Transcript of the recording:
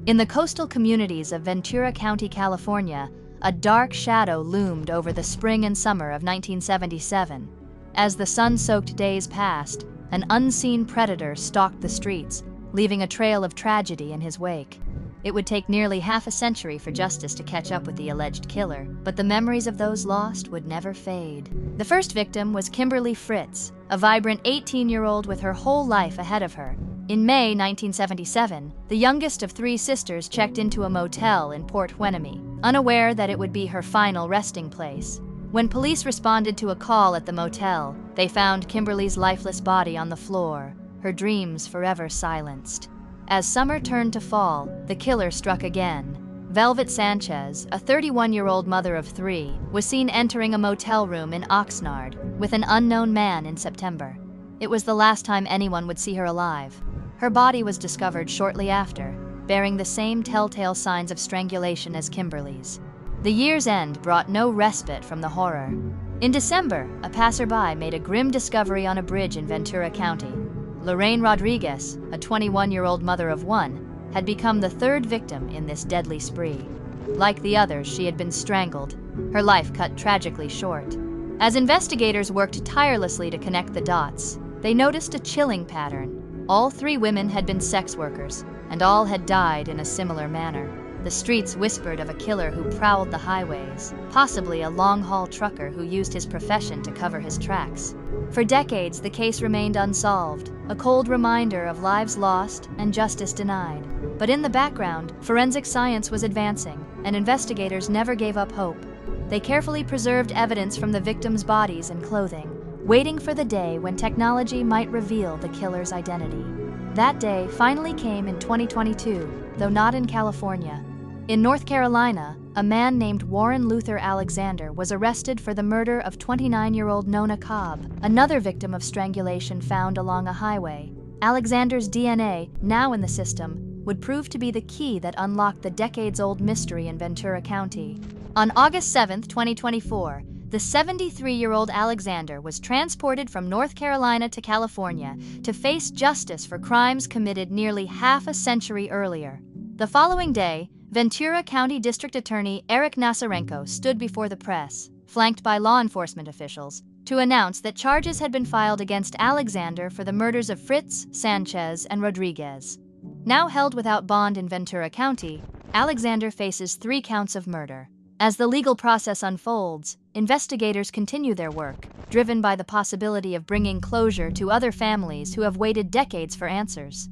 In the coastal communities of Ventura County, California, a dark shadow loomed over the spring and summer of 1977. As the sun-soaked days passed, an unseen predator stalked the streets, leaving a trail of tragedy in his wake. It would take nearly half a century for justice to catch up with the alleged killer, but the memories of those lost would never fade. The first victim was Kimberly Fritz, a vibrant 18-year-old with her whole life ahead of her. In May 1977, the youngest of three sisters checked into a motel in Port Hueneme, unaware that it would be her final resting place. When police responded to a call at the motel, they found Kimberly's lifeless body on the floor, her dreams forever silenced. As summer turned to fall, the killer struck again. Velvet Sanchez, a 31-year-old mother of three, was seen entering a motel room in Oxnard with an unknown man in September. It was the last time anyone would see her alive. Her body was discovered shortly after, bearing the same telltale signs of strangulation as Kimberly's. The year's end brought no respite from the horror. In December, a passerby made a grim discovery on a bridge in Ventura County. Lorraine Rodriguez, a 21-year-old mother of one, had become the third victim in this deadly spree. Like the others, she had been strangled, her life cut tragically short. As investigators worked tirelessly to connect the dots, they noticed a chilling pattern. All three women had been sex workers, and all had died in a similar manner. The streets whispered of a killer who prowled the highways, possibly a long-haul trucker who used his profession to cover his tracks. For decades, the case remained unsolved, a cold reminder of lives lost and justice denied. But in the background, forensic science was advancing, and investigators never gave up hope. They carefully preserved evidence from the victims' bodies and clothing, waiting for the day when technology might reveal the killer's identity. That day finally came in 2022, though not in California. In North Carolina, a man named Warren Luther Alexander was arrested for the murder of 29-year-old Nona Cobb, another victim of strangulation found along a highway. Alexander's DNA, now in the system, would prove to be the key that unlocked the decades-old mystery in Ventura County. On August 7, 2024, the 73-year-old Alexander was transported from North Carolina to California to face justice for crimes committed nearly half a century earlier. The following day, Ventura County District Attorney Eric Nasarenko stood before the press, flanked by law enforcement officials, to announce that charges had been filed against Alexander for the murders of Fritz, Sanchez, and Rodriguez. Now held without bond in Ventura County, Alexander faces 3 counts of murder. As the legal process unfolds, investigators continue their work, driven by the possibility of bringing closure to other families who have waited decades for answers.